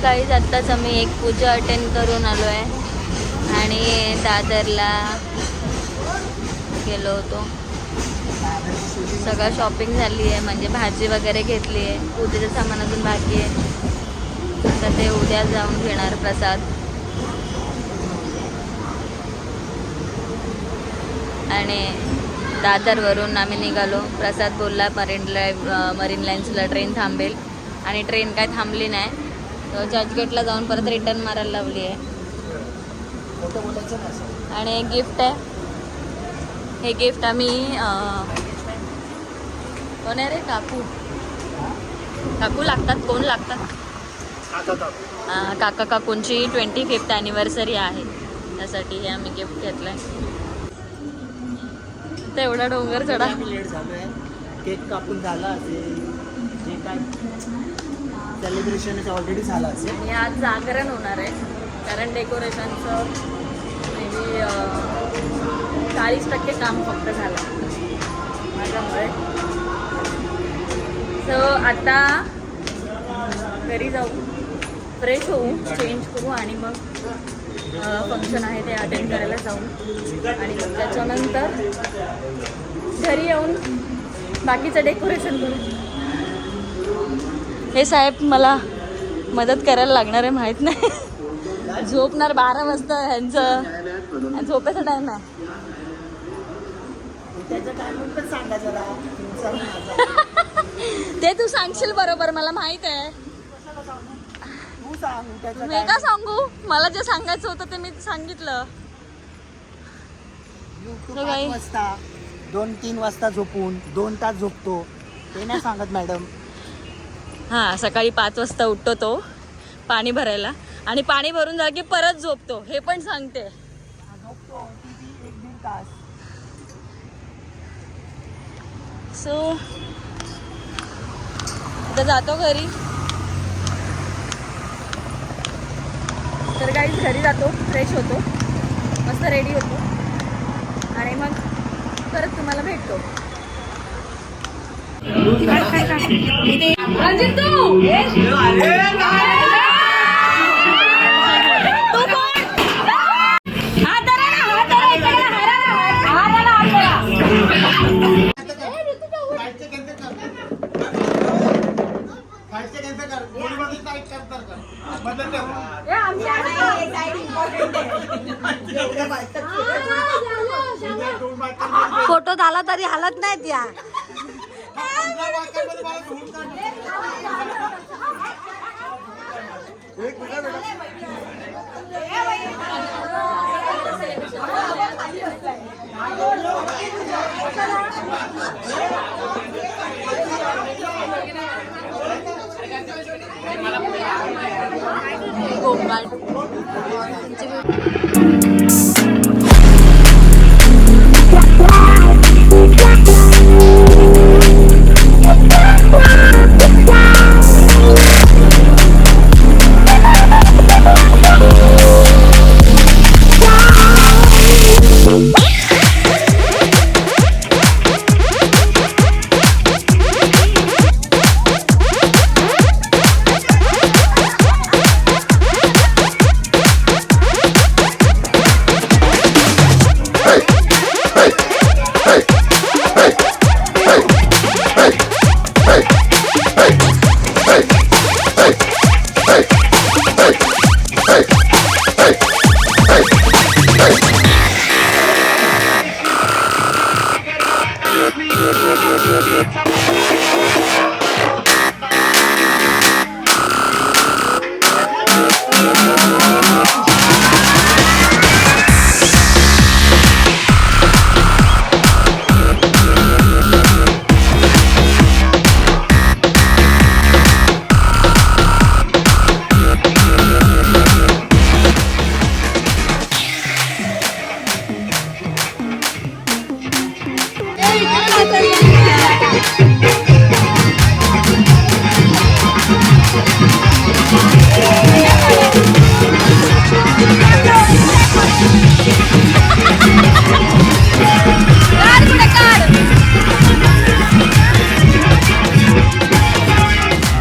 काहीच आत्ताच आम्ही एक पूजा अटेंड करून आलो आहे आणि दादरला गेलो होतो. सगळं शॉपिंग झाली आहे, म्हणजे भाजी वगैरे घेतली आहे. पूजेचं सामान अजून बाकी आहे. आता ते उद्या जाऊन घेणार प्रसाद. आणि दादरवरून आम्ही निघालो. प्रसाद बोलला मरीन लाईन्सला ट्रेन थांबेल आणि ट्रेन काय थांबली नाही. तर चर्चगेटला जाऊन परत रिटर्न मारायला लावली आहे. आणि एक गिफ्ट आहे. हे गिफ्ट आम्ही कोण आहे रे? काकू लागतात. कोण लागतात? काका काकूंची 25th ॲनिव्हर्सरी आहे, त्यासाठी हे आम्ही गिफ्ट घेतलंय. तेवढा डोंगर चढा. लेट झालोय. केक कापून झाला असेल, जे काय सेलिब्रेशन ऑलरेडी झालं असेल. आणि आज जागरण होणार आहे, कारण डेकोरेशनचं मे बी 40% काम फक्त झालं माझ्यामुळे. सो आता घरी जाऊ, फ्रेश होऊ, चेंज करू आणि मग फंक्शन आहे ते अटेंड करायला जाऊ. आणि मग त्याच्यानंतर घरी येऊन बाकीचं डेकोरेशन करू. हे साहेब मला मदत करायला लागणार आहे, माहीत नाही. झोपणार 12 वाजता. ह्यांचं झोपेचा टाईम आहे. ते तू सांगशील बरोबर, मला माहित आहे. मी का सांगू? मला जे सांगायचं होतं ते मी सांगितलं. 5 वाजता 2-3 वाजता झोपून 2 तास झोपतो ते नाही सांगत मॅडम. हां, सकाळी 5 वाजता उठतो तो पाणी भरायला, आणि पाणी भरून झालं की परत झोपतो, हे पण सांगते. झोपतो 1-1.5 तास. सो आता जातो घरी. तर काहीच घरी जातो, फ्रेश होतो, मस्त रेडी होतो आणि मग परत तुम्हाला भेटतो. फोटो झाला तरी हालत नाही त्या.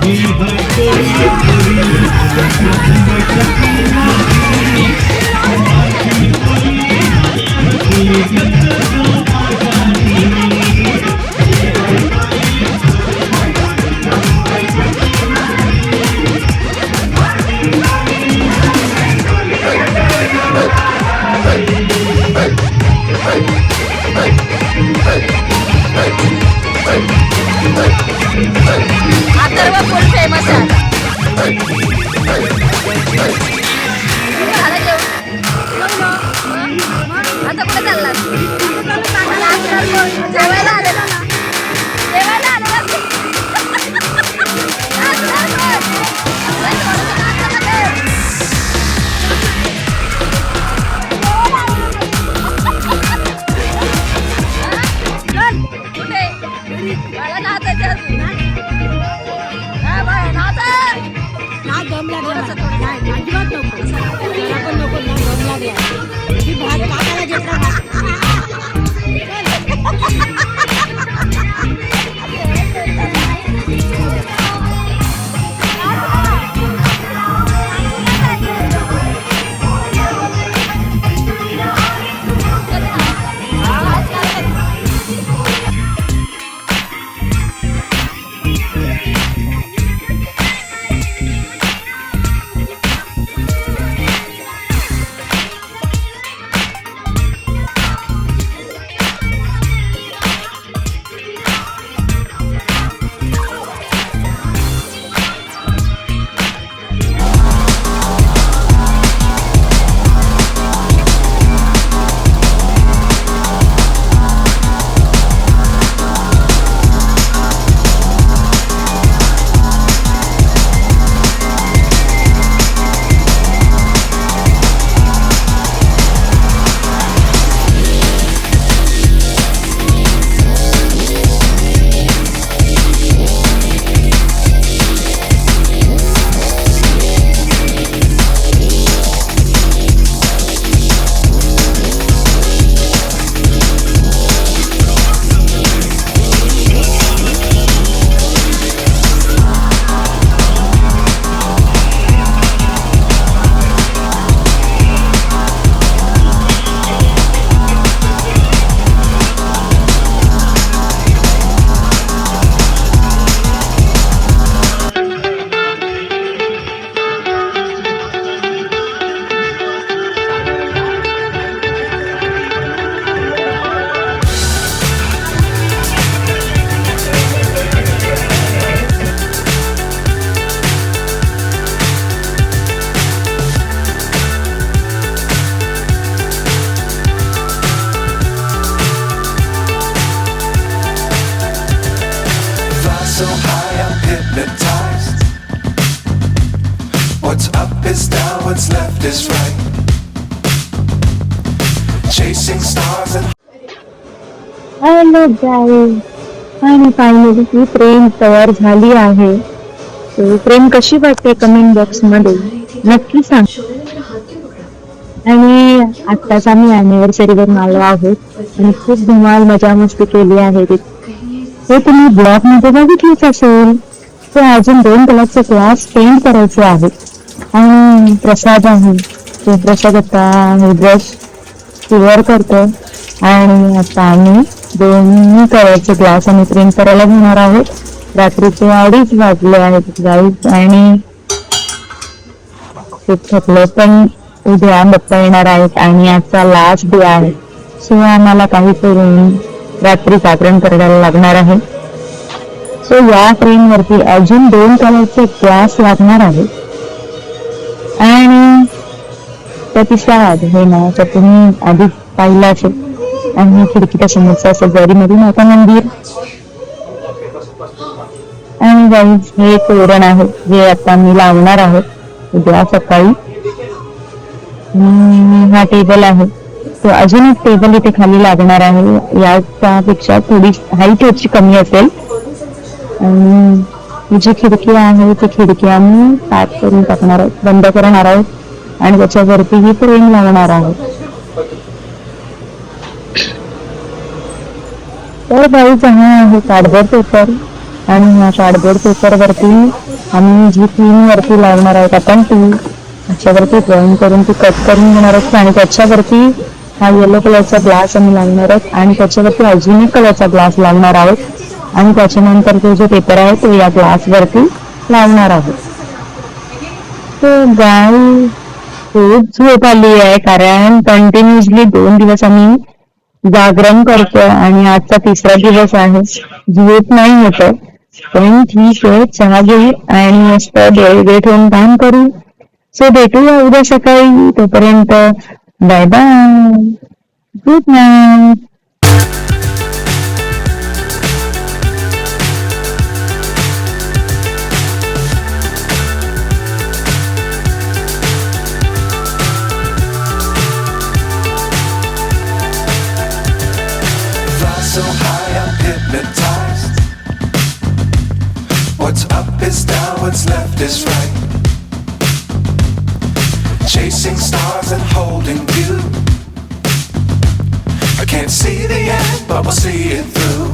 We अथर्व फुल फेमस आहे आता कुठे चालला जेवायला आले ना जेवायला आले कुठे मला नाचायचं दम लागला नाही अजिबात नको मला पण नको ना दम लागला मी भात कापायला घेतला so high I'm hypnotized. What's up is down, what's left is right. Chasing stars and hello guys आणि फायनली ही ट्रेन तयार झाली आहे. तर ट्रेन कशी वाटते कमेंट बॉक्स मध्ये नक्की सांग. आणि आत्ताच आम्ही अॅनिव्हर्सरीवरून आलो आहोत आणि खूप धमाल मजा मस्ती केली आहे. ते तुम्ही ब्लॉग मध्ये बघितलेच असेल. ते अजून 2 कलाकचे क्लास पेंट करायचे आहेत आणि प्रसाद आहे. ते प्रसाद आता ब्रश क्लिअर करतो आणि आता आम्ही 2 कलरचे ग्लास आणि प्रिंट करायला घेणार आहोत. रात्रीचे 2:30 वाजले आहेत गाईज आणि खूप थकलो पण उद्या बाप्पा येणार आहेत आणि आजचा लास्ट डे आहे. सो आम्हाला काही करून रात्री जागरण करायला लागणार आहे. सो या ट्रेन वरती अजून 2 कलरचे ग्लास लागणार आहेत आणि प्रतिसाद हे ना तर तुम्ही आधी पाहिलं असेल. आणि खिडकीच्या समोरचा असं गरीमध्ये मोठा मंदिर आणि गाईज हे तोरण आहे जे आता मी लावणार आहोत उद्या सकाळी. हा टेबल आहे तो अजून एक टेबल इथे खाली लागणार आहे. याच्यापेक्षा थोडी हाईट याची कमी असेल. आणि ही जी खिडकी आहे ती खिडकी आम्ही पॅक करून टाकणार आहोत, बंद करणार आहोत आणि त्याच्यावरती ही फ्रेम लावणार आहोत. तर गाईज हा आहे कार्डबोर्ड पेपर आणि ह्या कार्डबोर्ड पेपर वरती आम्ही जी पिन वरती लावणार आहोत आपण ती त्याच्यावरती ड्रॉइंग करून ती कट करून घेणार आहोत आणि त्याच्यावरती हा येलो कलरचा ग्लास आम्ही लावणार आहोत आणि त्याच्यावरती अजून एक कलरचा ग्लास लावणार आहोत आणि त्याच्यानंतर तो जो पेपर आहे तो या ग्लास वरती लावणार आहोत. तर गाय खूप झोप आली आहे कारण कंटिन्युअसली 2 दिवस आम्ही जागरण करतोय आणि आजचा 3रा दिवस आहे. झोप नाही होत पण ठीक आहे, चहा घेऊ आणि मस्त डोळे ठेवून काम करू. सो भेटूया उद्या सकाळी. तोपर्यंत bye bye, good night. Fly so high, I'm hypnotized. What's up is down, what's left is right. Chasing stars and holding you. I can't see the end, but we'll see it through.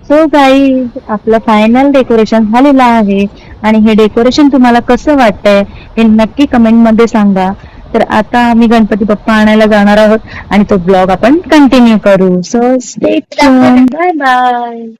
So guys, आपलं final decoration झालेलं आहे आणि हे decoration तुम्हाला कसं वाटतंय हे नक्की कमेंट मध्ये सांगा. तर आता आम्ही गणपती बाप्पा आणायला जाणार आहोत आणि तो ब्लॉग आपण कंटिन्यू करू. So stay tuned. Bye bye.